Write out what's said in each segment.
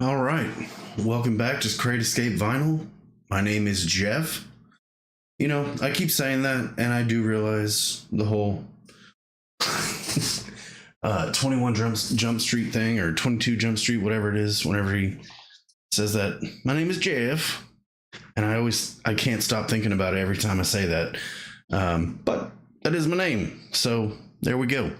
All right. Welcome back to Great Escape Vinyl. My name is Jeff. I keep saying that, and I do realize the whole 21 Jump Street thing, or 22 Jump Street, whatever it is, whenever he says that, my name is Jeff. And I can't stop thinking about it every time I say that. But that is my name. So there we go.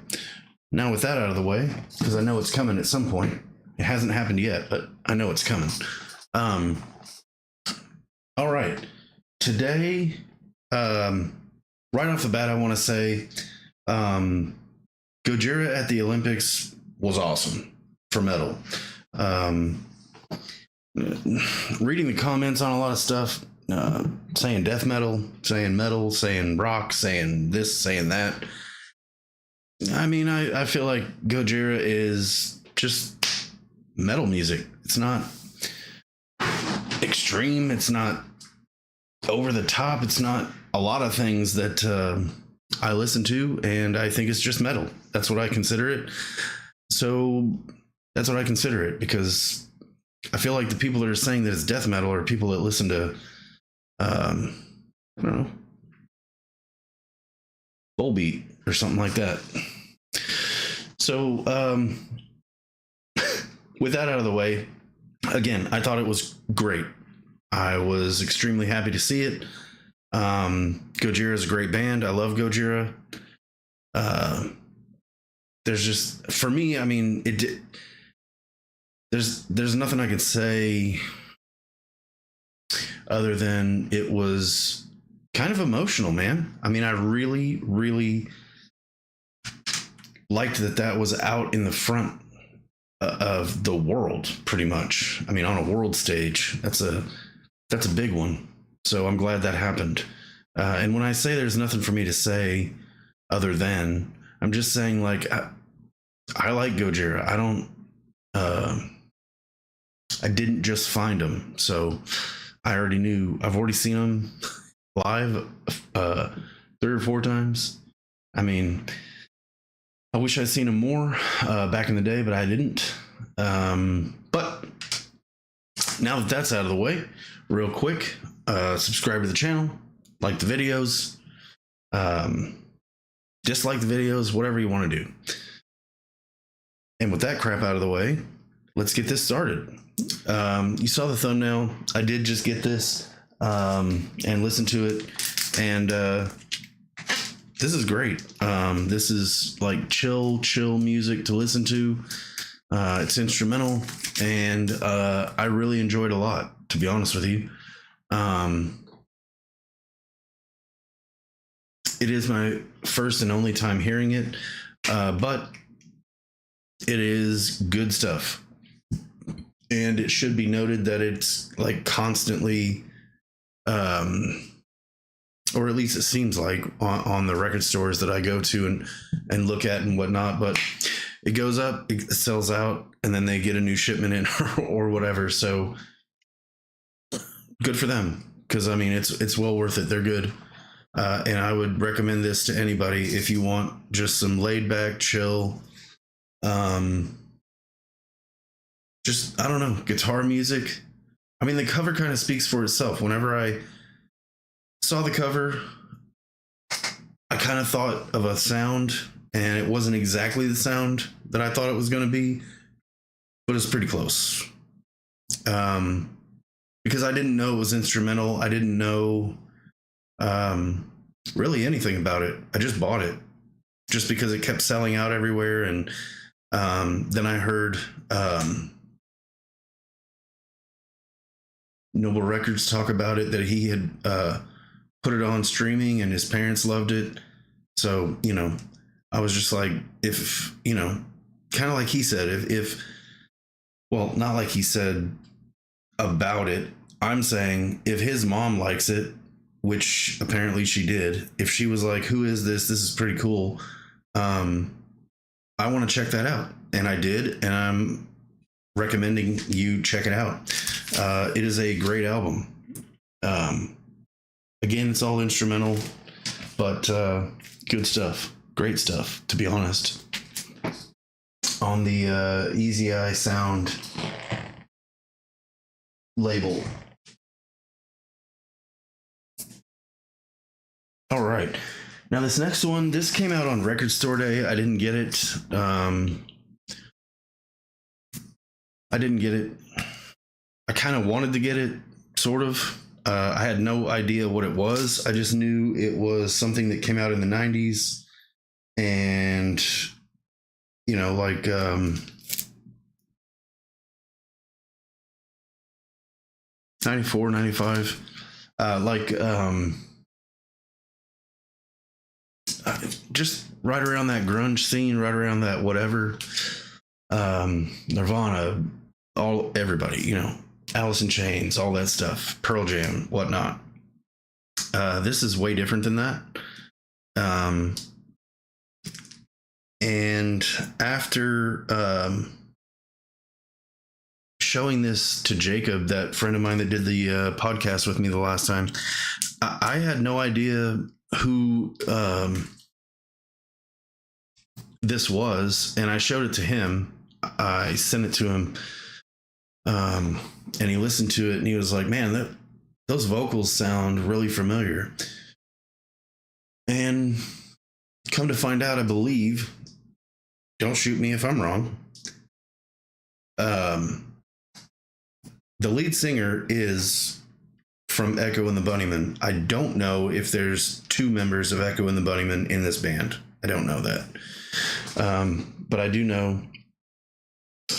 Now, with that out of the way, because I know it's coming at some point. It hasn't happened yet, but I know it's coming. All right. Today, right off the bat, I want to say Gojira at the Olympics was awesome for metal. Reading the comments on a lot of stuff, saying death metal, saying rock, saying this, saying that. I mean, I feel like Gojira is just metal music. It's not extreme. It's not over the top. It's not a lot of things that I listen to, and I think it's just metal. That's what I consider it. So that's what I consider it, because I feel like the people that are saying that it's death metal are people that listen to, I don't know, Volbeat or something like that. So, with that out of the way, again, I thought it was great. I was extremely happy to see it. Gojira is a great band. I love Gojira. There's just, for me, I mean, there's nothing I can say other than it was kind of emotional, man. I mean, I really, really liked that was out in the front of the world, pretty much. I mean, on a world stage, that's a big one. So I'm glad that happened. And when I say there's nothing for me to say other than, I'm just saying, like, I like Gojira. I didn't just find him, so I already knew. I've already seen him live 3 or 4 times. I mean, I wish I'd seen him more back in the day, but I didn't. But now that that's out of the way, real quick, subscribe to the channel, like the videos, dislike the videos, whatever you want to do. And with that crap out of the way, let's get this started. You saw the thumbnail. I did just get this and listen to it, and this is great. This is like chill music to listen to. It's instrumental, and I really enjoyed it a lot, to be honest with you. It is my first and only time hearing it, but it is good stuff. And it should be noted that it's like constantly, or at least it seems like on the record stores that I go to and look at and whatnot, but it goes up, it sells out, and then they get a new shipment in or whatever. So good for them, because I mean, it's well worth it. They're good. And I would recommend this to anybody if you want just some laid back, chill, just, I don't know, guitar music. I mean, the cover kind of speaks for itself. Whenever I saw the cover, I kind of thought of a sound, and it wasn't exactly the sound that I thought it was going to be, but it's pretty close. Because I didn't know it was instrumental. I didn't know really anything about it. I just bought it just because it kept selling out everywhere. And then I heard Noble Records talk about it, that he had put it on streaming and his parents loved it. So, I was just like, if, kind of like he said, if, well, not like he said about it. I'm saying if his mom likes it, which apparently she did, if she was like, who is this? This is pretty cool. I want to check that out. And I did, and I'm recommending you check it out. It is a great album. Again, it's all instrumental, but good stuff. Great stuff, to be honest. On the Easy Eye Sound label. All right. Now this next one, this came out on Record Store Day. I didn't get it. I didn't get it. I kind of wanted to get it, sort of. I had no idea what it was. I just knew it was something that came out in the 90s. And, you know, like, 94, 95. Just right around that grunge scene, right around that whatever. Nirvana, everybody, you know, Alice in Chains, all that stuff, Pearl Jam, whatnot. This is way different than that. And after showing this to Jacob, that friend of mine that did the podcast with me the last time, I had no idea who this was, and I showed it to him. I sent it to him, and he listened to it, and he was like, "Man, those vocals sound really familiar." And come to find out, I believe, don't shoot me if I'm wrong, the lead singer is from Echo and the Bunnymen. I don't know if there's two members of Echo and the Bunnymen in this band. I don't know that. But I do know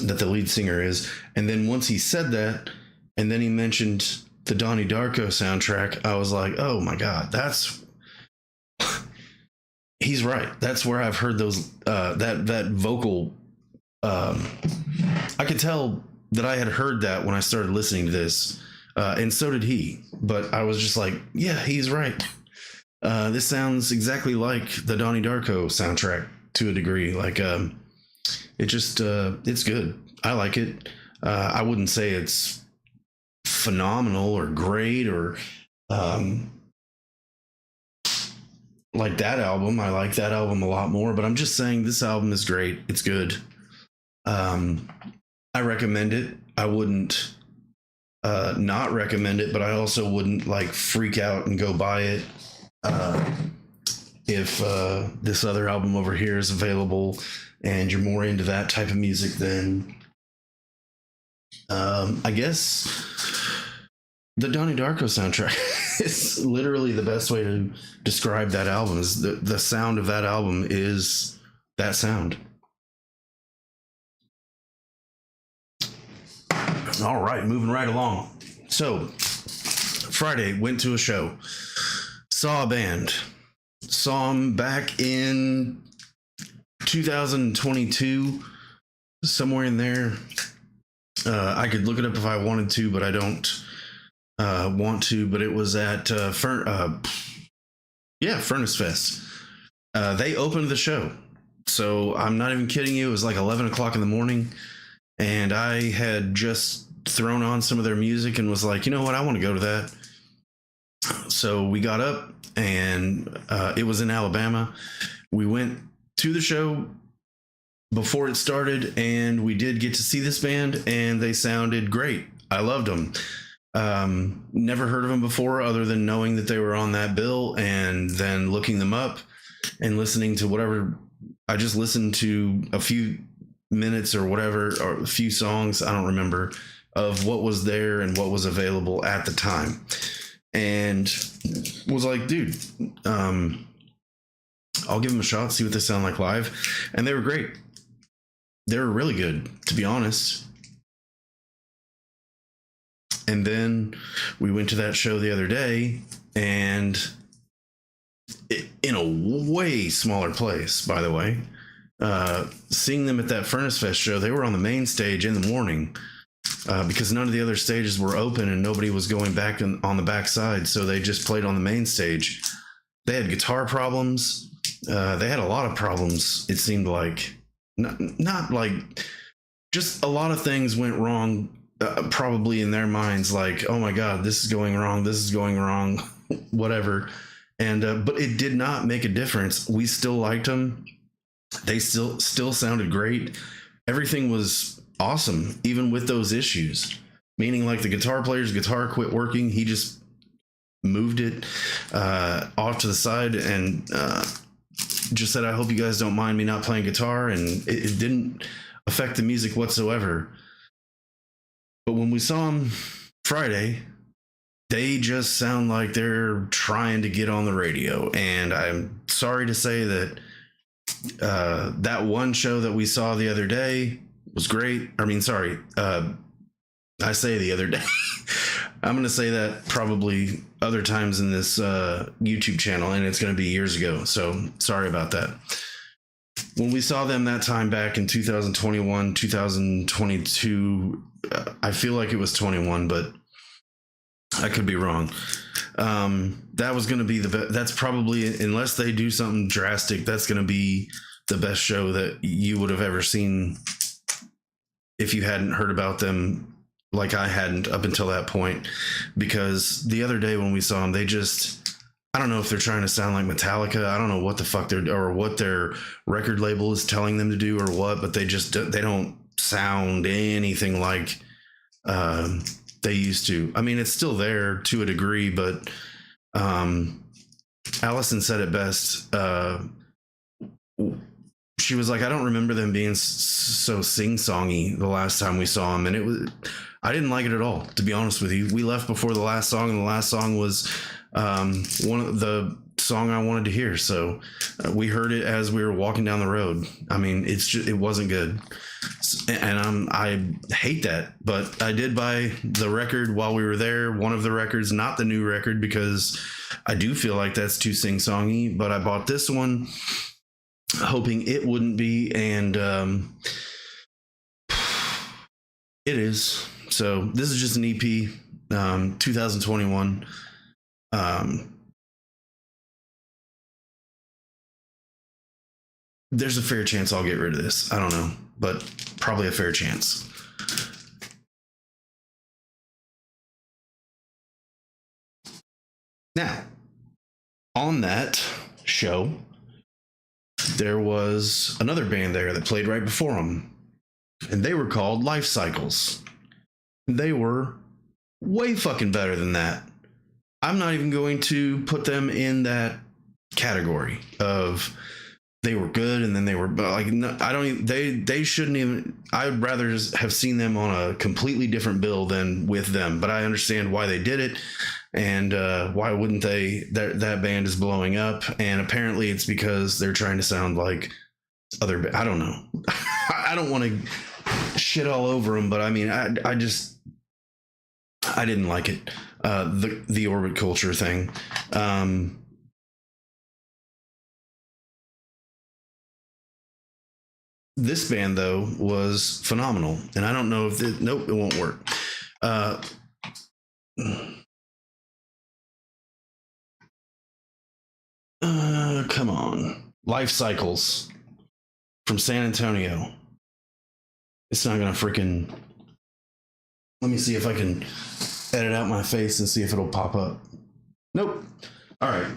that the lead singer is. And then once he said that, and then he mentioned the Donnie Darko soundtrack, I was like, oh my God, he's right. That's where I've heard those, that vocal. I could tell that I had heard that when I started listening to this, and so did he. But I was just like, yeah, he's right. This sounds exactly like the Donnie Darko soundtrack to a degree. Like, it just, it's good. I like it. I wouldn't say it's phenomenal or great or like that album. I like that album a lot more, but I'm just saying this album is great. It's good. I recommend it. I wouldn't not recommend it, but I also wouldn't like freak out and go buy it if this other album over here is available and you're more into that type of music. Then I guess the Donnie Darko soundtrack is literally the best way to describe that album. Is the sound of that album is that sound. All right, moving right along. So, Friday, went to a show. Saw a band. Saw them back in 2022, somewhere in there. I could look it up if I wanted to, but I don't want to. But it was at Furnace Fest. They opened the show. So, I'm not even kidding you. It was like 11 o'clock in the morning. And I had just thrown on some of their music and was like, you know what, I want to go to that. So we got up, and it was in Alabama. We went to the show before it started, and we did get to see this band, and they sounded great. I loved them. Never heard of them before other than knowing that they were on that bill, and then looking them up and listening to whatever. I just listened to a few minutes or whatever, or a few songs, I don't remember, of what was there and what was available at the time, and was like, dude, I'll give them a shot, see what they sound like live. And they were great. They were really good, to be honest. And then we went to that show the other day, and in a way smaller place, by the way. Seeing them at that Furnace Fest show, they were on the main stage in the morning because none of the other stages were open and nobody was going back on the back side, so they just played on the main stage. They had guitar problems. They had a lot of problems, it seemed like. Not like, just a lot of things went wrong, probably in their minds, like, oh my God, this is going wrong, whatever. And but it did not make a difference. We still liked them. They still sounded great. Everything was awesome, even with those issues. meaning like the guitar player's guitar quit working. He just moved it off to the side and just said, I hope you guys don't mind me not playing guitar. And it didn't affect the music whatsoever. But when we saw him Friday, they just sound like they're trying to get on the radio. And I'm sorry to say that that one show that we saw the other day was great. I mean, sorry, I say the other day. I'm going to say that probably other times in this YouTube channel, and it's going to be years ago. So sorry about that. When we saw them that time back in 2021, 2022, I feel like it was 21, but I could be wrong. That was going to be that's probably, unless they do something drastic, that's going to be the best show that you would have ever seen if you hadn't heard about them like I hadn't up until that point. Because the other day when we saw them, they just, I don't know if they're trying to sound like Metallica. I don't know what the fuck or what their record label is telling them to do or what, but they don't sound anything like they used to. I mean, it's still there to a degree, but Allison said it best. She was like, I don't remember them being so sing-songy the last time we saw them. And I didn't like it at all, to be honest with you. We left before the last song, and the last song was one of the song I wanted to hear. So we heard it as we were walking down the road. I mean, it wasn't good. And I hate that, but I did buy the record while we were there. One of the records, not the new record, because I do feel like that's too sing-songy, but I bought this one hoping it wouldn't be, and it is. So this is just an EP, 2021. There's a fair chance I'll get rid of this. I don't know, but probably a fair chance. Now, on that show, there was another band there that played right before them, and they were called Life Cycles. They were way fucking better than that. I'm not even going to put them in that category of they were good and then they were like, no, I don't even, they shouldn't even, I'd rather have seen them on a completely different bill than with them, but I understand why they did it. And why wouldn't they? That band is blowing up, and apparently it's because they're trying to sound like other. I don't know. I don't want to shit all over them, but I mean, I didn't like it. The Orbit Culture thing. This band though was phenomenal, and I don't know if nope, it won't work. Come on. Life Cycles from San Antonio. It's not gonna freaking. Let me see if I can edit out my face and see if it'll pop up. Nope. All right.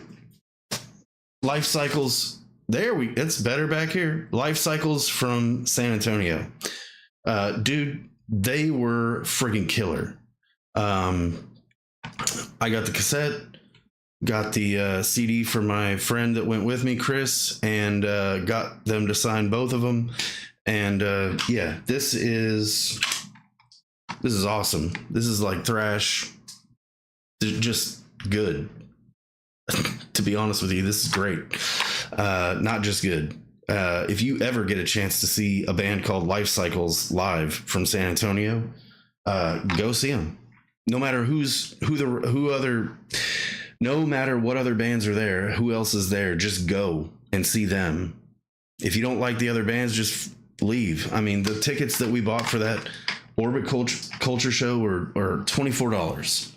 Life Cycles. It's better back here. Life Cycles from San Antonio. Dude, they were freaking killer. I got the cassette. Got the CD for my friend that went with me, Chris, and got them to sign both of them. And yeah, this is awesome. This is like thrash, just good. To be honest with you, this is great. Not just good. If you ever get a chance to see a band called Life Cycles live from San Antonio, go see them. No matter no matter what other bands are there, who else is there, just go and see them. If you don't like the other bands, just leave. I mean, the tickets that we bought for that Orbit Culture show were $24.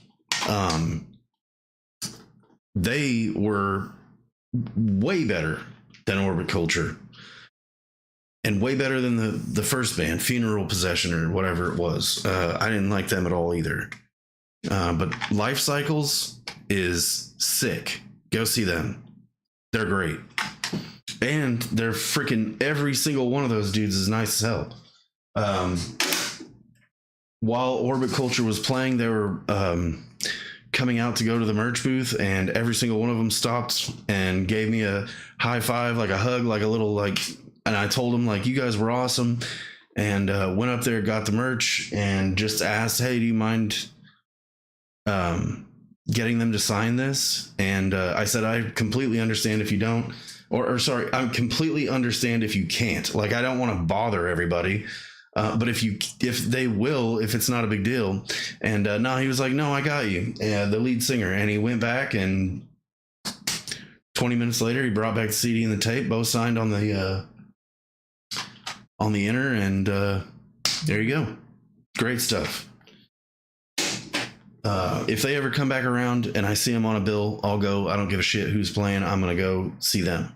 They were way better than Orbit Culture, and way better than the first band, Funeral Possession or whatever it was. I didn't like them at all either. But Life Cycles is sick. Go see them. They're great. And they're freaking, every single one of those dudes is nice as hell. while Orbit Culture was playing, they were coming out to go to the merch booth, and every single one of them stopped and gave me a high five, like a hug, like a little like. And I told them like, you guys were awesome, and went up there, got the merch, and just asked, hey, do you mind getting them to sign this? And I said, I completely understand if you don't, or sorry, I completely understand if you can't. Like, I don't want to bother everybody. But if they will, if it's not a big deal. And no, he was like, no, I got you. The lead singer. And he went back, and 20 minutes later, he brought back the CD and the tape, both signed on the inner. And there you go. Great stuff. If they ever come back around and I see them on a bill, I'll go. I don't give a shit who's playing. I'm going to go see them.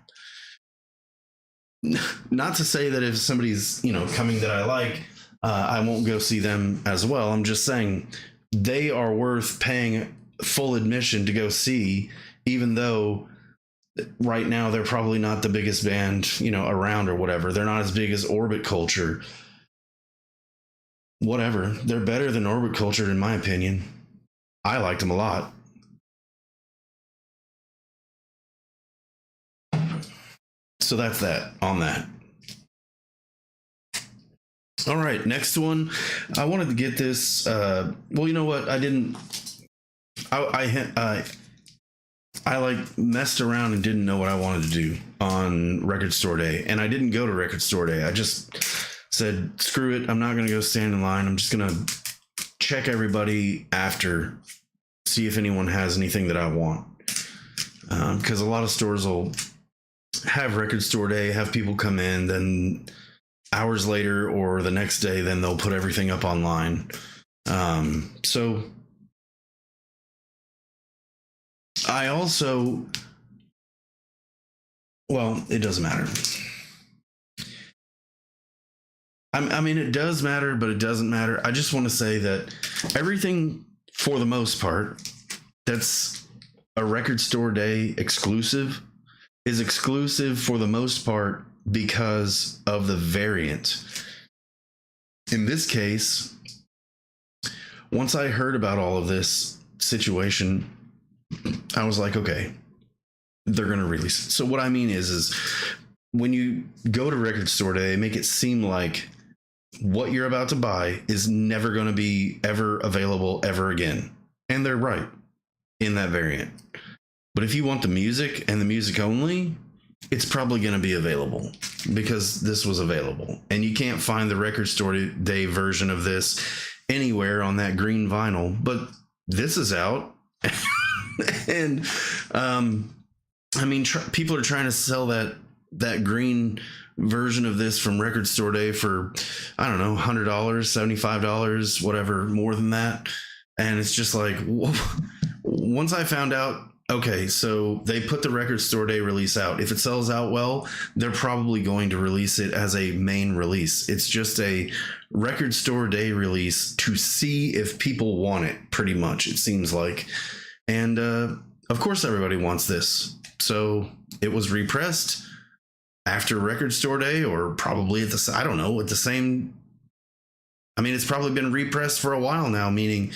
Not to say that if somebody's, coming that I like, I won't go see them as well. I'm just saying they are worth paying full admission to go see, even though right now they're probably not the biggest band, around or whatever. They're not as big as Orbit Culture. Whatever. They're better than Orbit Culture, in my opinion. I liked them a lot. So that's that on that. All right, next one. I wanted to get this. Well, you know what? I didn't. I like messed around and didn't know what I wanted to do on Record Store Day, and I didn't go to Record Store Day. I just said, screw it. I'm not going to go stand in line. I'm just going to check everybody after, see if anyone has anything that I want, because a lot of stores will have Record Store Day, have people come in, then hours later or the next day, then they'll put everything up online. So I also, well, it doesn't matter. I mean, it does matter, but it doesn't matter. I just want to say that everything, for the most part, that's a Record Store Day exclusive is exclusive for the most part because of the variant. In this case, once I heard about all of this situation, I was like, okay, they're going to release it. So what I mean is when you go to Record Store Day, make it seem like what you're about to buy is never going to be ever available ever again. And they're right in that variant. But if you want the music and the music only, it's probably going to be available because this was available. And you can't find the Record Store Day version of this anywhere on that green vinyl. But this is out. And I mean, people are trying to sell that green version of this from Record Store Day for, I don't know, $100, $75, whatever, more than that. And it's just like, once I found out, okay, so they put the Record Store Day release out. If it sells out well, they're probably going to release it as a main release. It's just a Record Store Day release to see if people want it, pretty much, it seems like. And of course, everybody wants this. So it was repressed after Record Store Day, or probably at the, I don't know, at the same. I mean, it's probably been repressed for a while now, meaning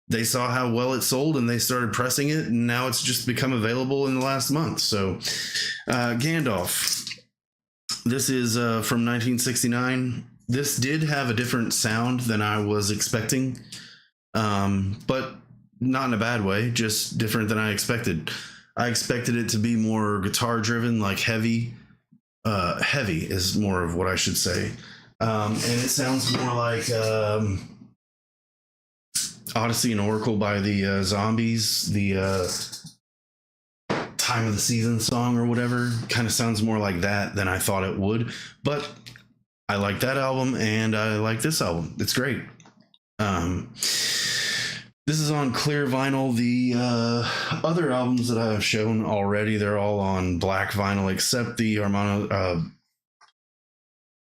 they saw how well it sold and they started pressing it, and now it's just become available in the last month. So Gandalf, this is from 1969. This did have a different sound than I was expecting, but not in a bad way, just different than I expected. I expected it to be more guitar driven, like heavy. Heavy is more of what I should say. And it sounds more like Odyssey and Oracle by the Zombies, the Time of the Season song or whatever. Kind of sounds more like that than I thought it would. But I like that album and I like this album. It's great. This is on clear vinyl. The other albums that I have shown already, they're all on black vinyl, except the Hermano.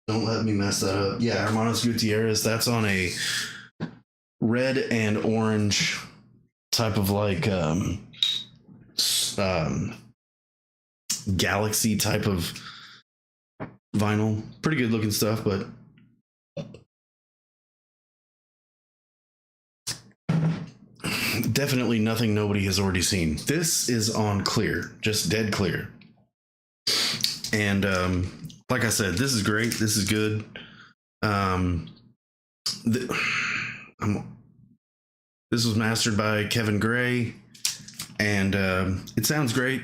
Don't let me mess that up. Yeah, Hermanos Gutierrez. That's on a red and orange type of like galaxy type of vinyl. Pretty good looking stuff, but definitely nothing nobody has already seen. This is on clear, just dead clear. And like I said, this is great. This is good. This was mastered by Kevin Gray, and it sounds great.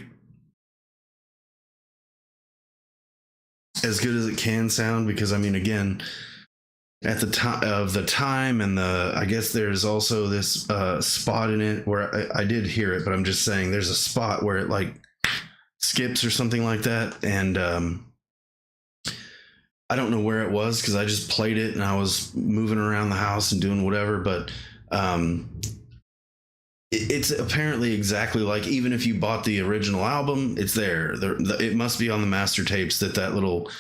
As good as it can sound, because I mean, again, at the time of the time, and I guess there's also this spot in it where I did hear it, but I'm just saying there's a spot where it like skips or something like that, and I don't know where it was because I just played it and I was moving around the house and doing whatever, but it's apparently exactly like, even if you bought the original album, it's there. It must be on the master tapes that little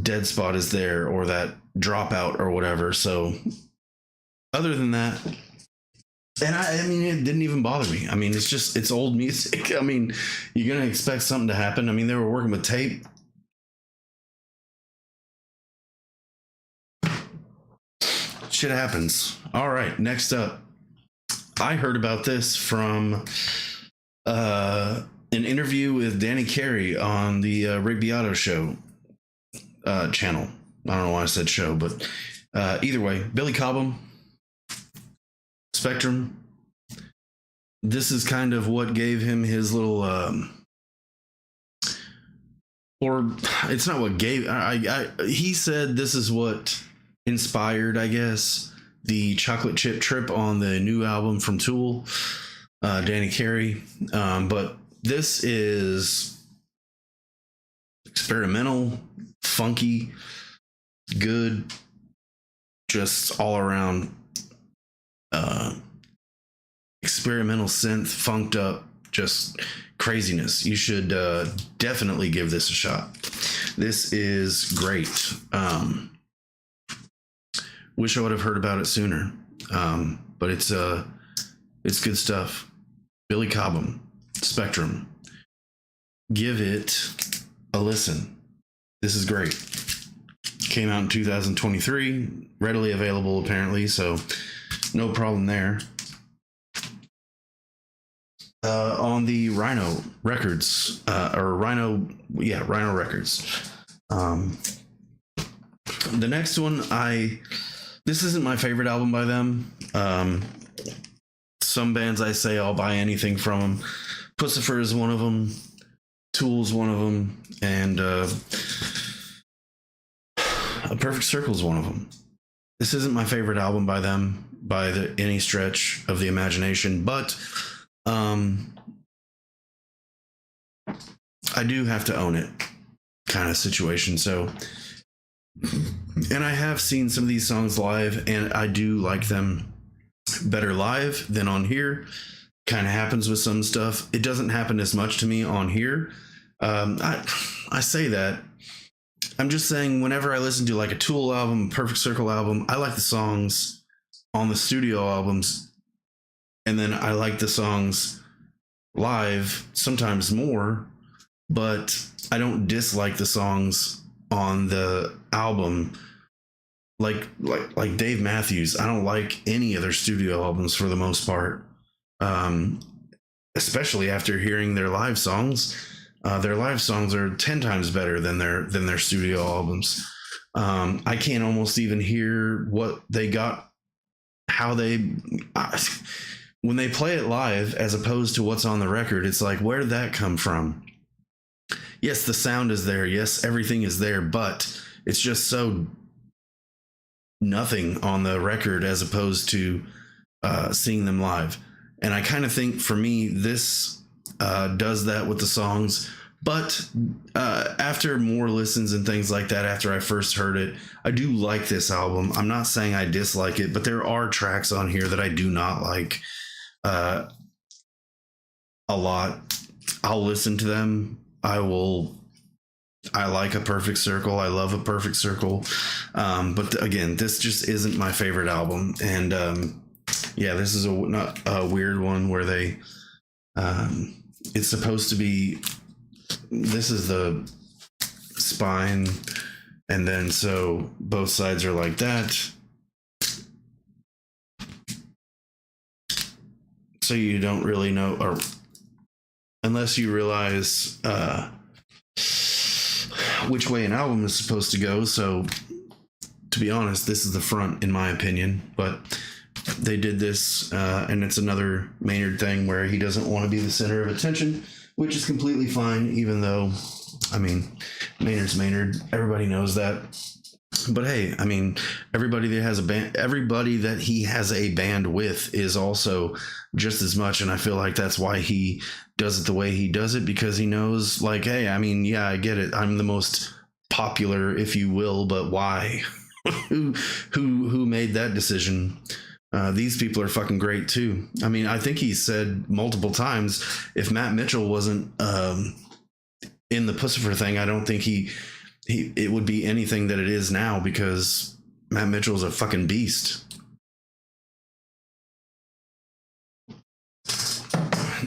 dead spot is there, or that dropout or whatever. So other than that, and I mean, it didn't even bother me. I mean, it's old music. I mean, you're going to expect something to happen. I mean, they were working with tape. Shit happens. All right, next up, I heard about this from an interview with Danny Carey on the Rick Beato show channel. I don't know why I said show, but either way, Billy Cobham, Spectrum. This is kind of what gave him his little, or it's not what gave. He said this is what inspired, I guess, the chocolate chip trip on the new album from Tool, Danny Carey. But this is experimental, funky, good, just all around experimental synth, funked up, just craziness. You should definitely give this a shot. This is great. Wish I would have heard about it sooner, but it's good stuff. Billy Cobham, Spectrum. Give it a listen. This is great. Came out in 2023, readily available apparently, so no problem there. On the Rhino Records, Rhino Records. The next one, this isn't my favorite album by them. Some bands I say I'll buy anything from them. Puscifer is one of them. Tool's one of them, and A Perfect Circle is one of them. This isn't my favorite album by them by any stretch of the imagination, but I do have to own it, kind of situation. So, and I have seen some of these songs live, and I do like them better live than on here. Kind of happens with some stuff. It doesn't happen as much to me on here. I say that. I'm just saying, whenever I listen to like a Tool album, Perfect Circle album, I like the songs on the studio albums, and then I like the songs live sometimes more, but I don't dislike the songs on the album. Like Dave Matthews, I don't like any of their studio albums for the most part, especially after hearing their live songs. Their live songs are 10 times better than their studio albums. I can't almost even hear what they got, how they when they play it live as opposed to what's on the record. It's like, where did that come from? Yes, the sound is there. Yes, everything is there, but it's just so nothing on the record as opposed to seeing them live. And I kind of think, for me, this does that with the songs. But after more listens and things like that, after I first heard it, I do like this album. I'm not saying I dislike it, but there are tracks on here that I do not like a lot. I'll listen to them. I like A Perfect Circle. I love A Perfect Circle. But again, this just isn't my favorite album. And yeah, this is a weird one where they, it's supposed to be, this is the spine, and then so both sides are like that. so you don't really know, or unless you realize which way an album is supposed to go. So to be honest, this is the front in my opinion, but they did this and it's another Maynard thing where he doesn't want to be the center of attention, which is completely fine, even though, I mean, Maynard's Maynard, everybody knows that. But hey, I mean, everybody that has a band, everybody that he has a band with is also just as much. And I feel like that's why he does it the way he does it, because he knows, like, hey, I mean, yeah, I get it. I'm the most popular, if you will, but why? who made that decision? These people are fucking great too. I mean, I think he said multiple times, if Matt Mitchell wasn't in the Puscifer thing, I don't think it would be anything that it is now, because Matt Mitchell's a fucking beast.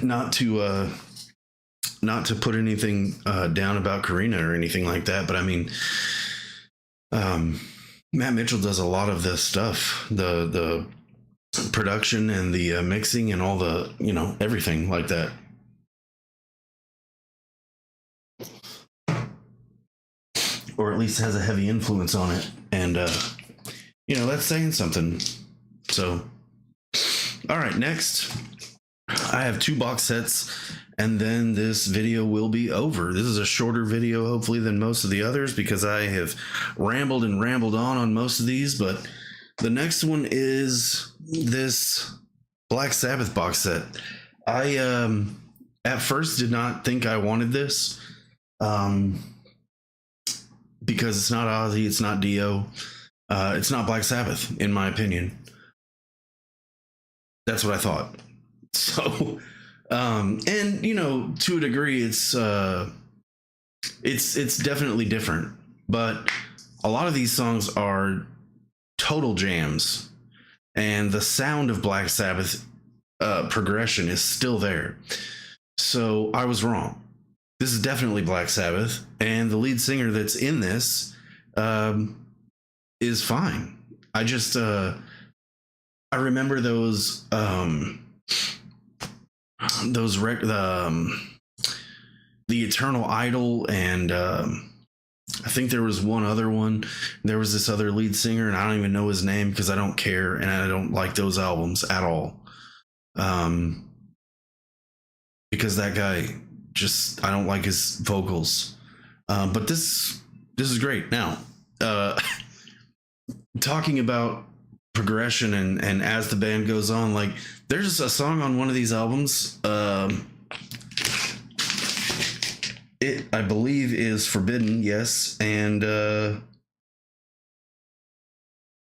Not to put anything down about Karina or anything like that, but I mean, Matt Mitchell does a lot of this stuff, the production and the mixing and all the, you know, everything like that. Or at least has a heavy influence on it. And, you know, that's saying something. So, all right, next, I have 2 box sets, and then this video will be over. This is a shorter video, hopefully, than most of the others, because I have rambled and rambled on most of these. But the next one is this Black Sabbath box set. I, at first, did not think I wanted this. Because it's not Ozzy, it's not Dio, it's not Black Sabbath, in my opinion. That's what I thought. So, and you know, to a degree, it's definitely different. But a lot of these songs are total jams, and the sound of Black Sabbath progression is still there. So I was wrong. This is definitely Black Sabbath, and the lead singer that's in this is fine. I just I remember those the Eternal Idol, and I think there was one other one. There was this other lead singer, and I don't even know his name because I don't care, and I don't like those albums at all. Because that guy, just, I don't like his vocals. But this is great. Now, talking about progression and as the band goes on, like, there's a song on one of these albums, it, I believe, is Forbidden, yes, and The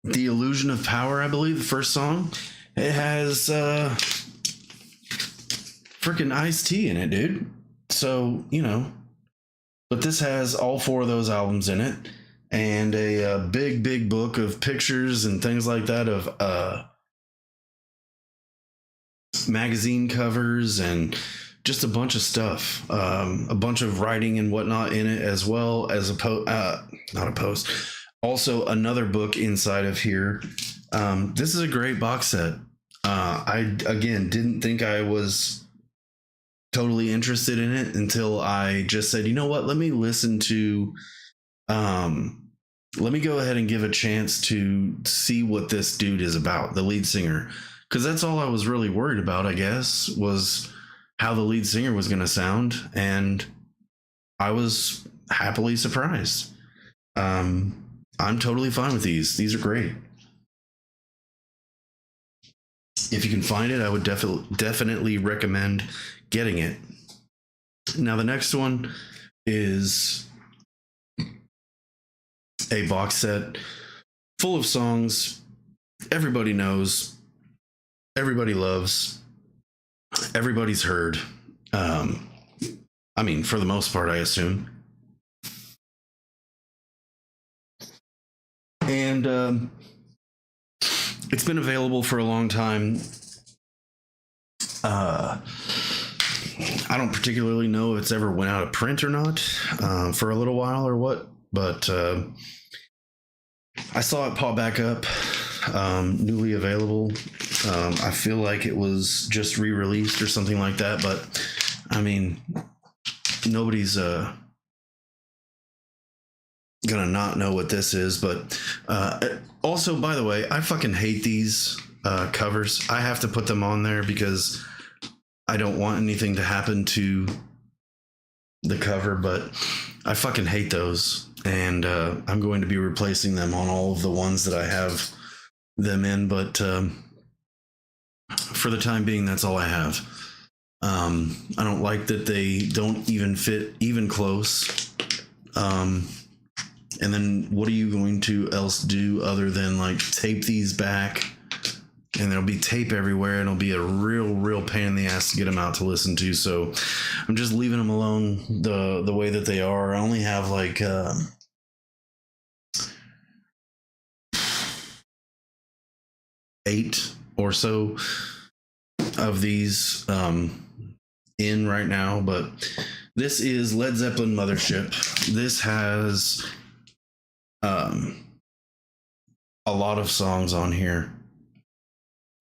Illusion of Power, I believe, the first song. It has freaking Ice-T in it, dude. So, you know, but this has all 4 of those albums in it, and a big book of pictures and things like that of magazine covers and just a bunch of stuff, a bunch of writing and whatnot in it, as well as also another book inside of here. This is a great box set. I, again, didn't think I was totally interested in it until I just said, you know what, let me listen to, let me go ahead and give a chance to see what this dude is about, the lead singer. Because that's all I was really worried about, I guess, was how the lead singer was going to sound. And I was happily surprised. I'm totally fine with these. These are great. If you can find it, I would definitely recommend getting it. Now, the next one is a box set full of songs everybody knows, everybody loves, everybody's heard. I mean, for the most part, I assume. And it's been available for a long time. I don't particularly know if it's ever went out of print or not, for a little while or what, but I saw it pop back up, newly available I feel like it was just re-released or something like that, but I mean, nobody's gonna not know what this is. But also, by the way, I fucking hate these covers. I have to put them on there because I don't want anything to happen to the cover, but I fucking hate those, and I'm going to be replacing them on all of the ones that I have them in. But for the time being, that's all I have. I don't like that they don't even fit even close. And then what are you going to else do other than like tape these back? And there'll be tape everywhere, and it'll be a real pain in the ass to get them out to listen to. So I'm just leaving them alone the way that they are. I only have like 8 or so of these in right now, but this is Led Zeppelin Mothership. This has a lot of songs on here,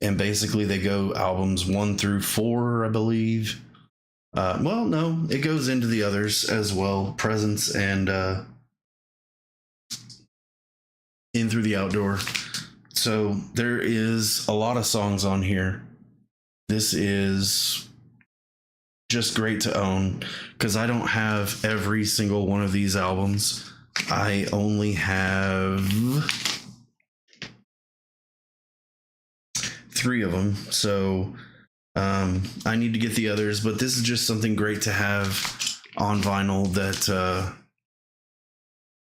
and basically they go albums 1 through 4, I believe. Well, no, it goes into the others as well, Presence and In Through the Outdoor. So there is a lot of songs on here. This is just great to own because I don't have every single one of these albums. I only have 3 of them, so I need to get the others, but this is just something great to have on vinyl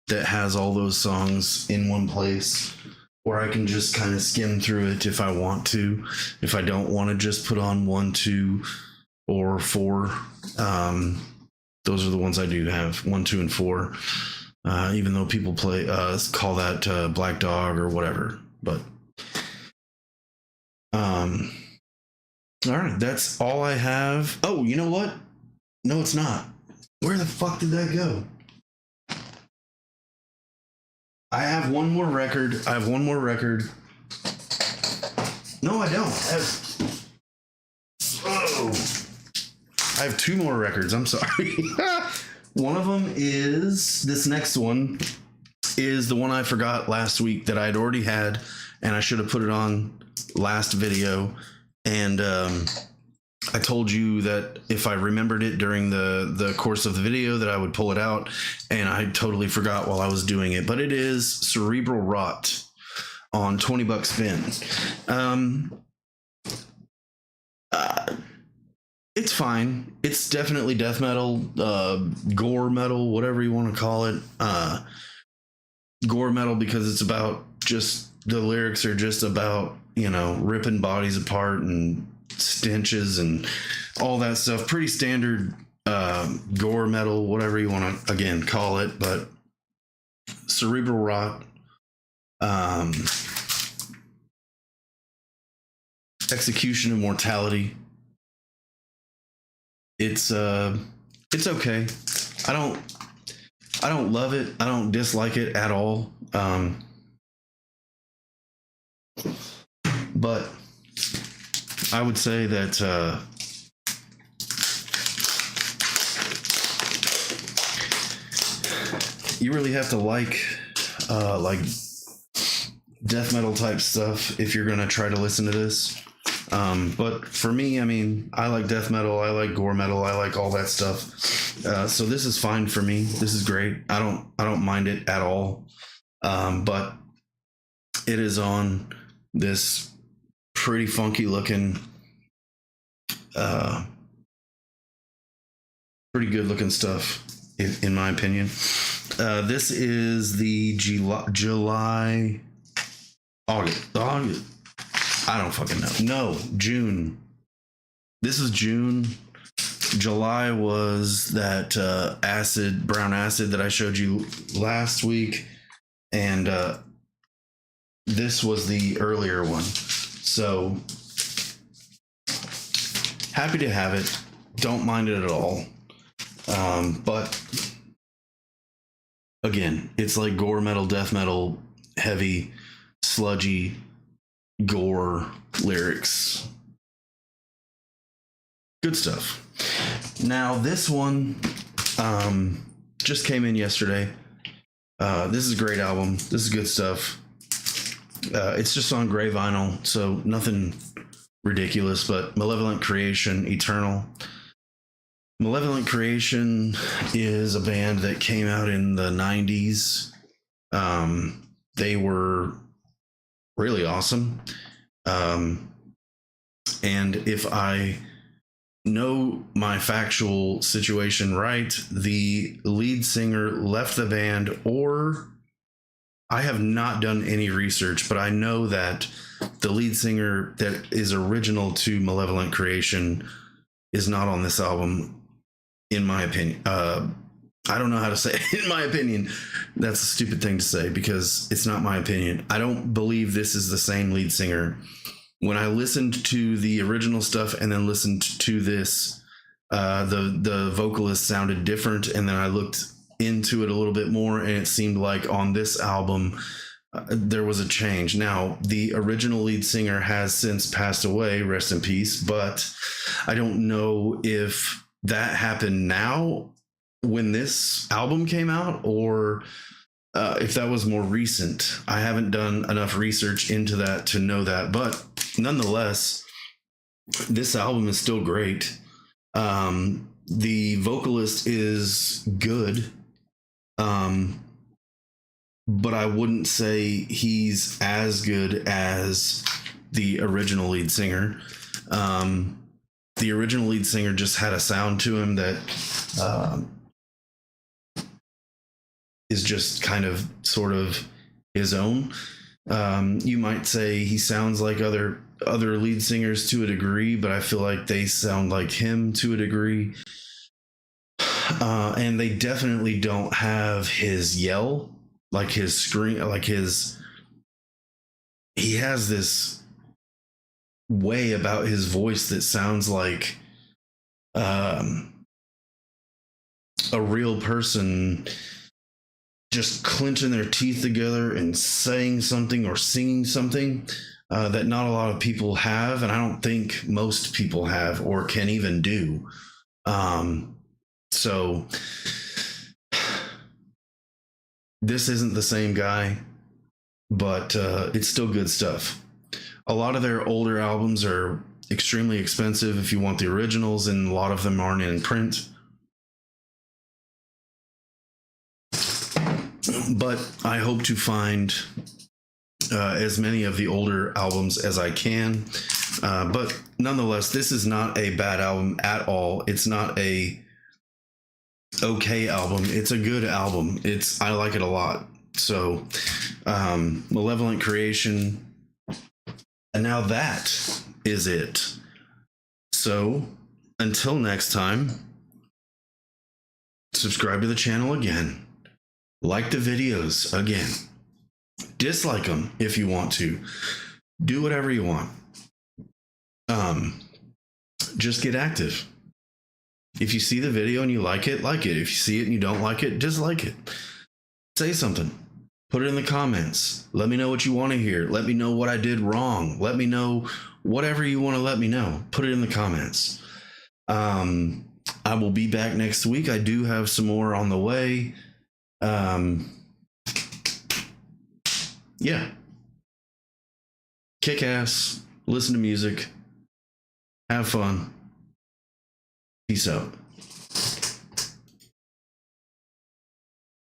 that has all those songs in one place, where I can just kind of skim through it if I want to. If I don't want to just put on 1, 2, or 4, those are the ones I do have, 1, 2, and 4. Even though people call that Black Dog or whatever, but all right, that's all I have. Oh, you know what? No, it's not. Where the fuck did that go? I have one more record. No, I don't. I have 2 more records. I'm sorry. One of them is this next one is the one I forgot last week that I had already had, and I should have put it on last video. And I told you that if I remembered it during the course of the video that I would pull it out, and I totally forgot while I was doing it. But it is Cerebral Rot on $20 Spin. It's fine. It's definitely death metal, gore metal, whatever you want to call it. Gore metal because it's about just, the lyrics are just about, you know, ripping bodies apart and stenches and all that stuff. Pretty standard gore metal, whatever you want to, again, call it. But Cerebral Rot, Execution of Mortality. It's okay. I don't love it. I don't dislike it at all. But I would say that you really have to like death metal type stuff if you're gonna try to listen to this. But for me, I mean, I like death metal, I like gore metal, I like all that stuff. So this is fine for me. This is great. I don't mind it at all. But it is on this pretty funky looking, pretty good looking stuff, in my opinion. This is the August. I don't fucking know. No, June. This is June. July was that brown acid that I showed you last week, and this was the earlier one. So happy to have it. Don't mind it at all. But again, it's like gore metal, death metal, heavy, sludgy gore lyrics. Good stuff. Now, this one just came in yesterday. This is a great album. This is good stuff. It's just on gray vinyl, so nothing ridiculous, but Malevolent Creation, Eternal. Malevolent Creation is a band that came out in the 90s. They were really awesome. And if I know my factual situation right, the lead singer left the band, or I have not done any research, but I know that the lead singer that is original to Malevolent Creation is not on this album, in my opinion. I don't know how to say it. In my opinion. That's a stupid thing to say because it's not my opinion. I don't believe this is the same lead singer. When I listened to the original stuff and then listened to this, the vocalist sounded different, and then I looked into it a little bit more, and it seemed like on this album there was a change. Now, the original lead singer has since passed away, rest in peace, but I don't know if that happened now when this album came out, or if that was more recent. I haven't done enough research into that to know that, but nonetheless, this album is still great. The vocalist is good, but I wouldn't say he's as good as the original lead singer. The original lead singer just had a sound to him that is just kind of sort of his own. You might say he sounds like other lead singers to a degree, but I feel like they sound like him to a degree. And they definitely don't have his yell, like his scream, like his. He has this way about his voice that sounds like a real person just clenching their teeth together and saying something or singing something that not a lot of people have, and I don't think most people have or can even do. So this isn't the same guy, but it's still good stuff. A lot of their older albums are extremely expensive if you want the originals, and a lot of them aren't in print. But I hope to find as many of the older albums as I can. But nonetheless, this is not a bad album at all. It's not a okay album. It's a good album. I like it a lot. So, Malevolent Creation. And now that is it. So, until next time, subscribe to the channel again. Like the videos again. Dislike them if you want to. Do whatever you want. Just get active. If you see the video and you like it, like it. If you see it and you don't like it, dislike it. Say something. Put it in the comments. Let me know what you want to hear. Let me know what I did wrong. Let me know whatever you want to let me know. Put it in the comments. I will be back next week. I do have some more on the way. Yeah. Kick ass. Listen to music. Have fun. Peace out.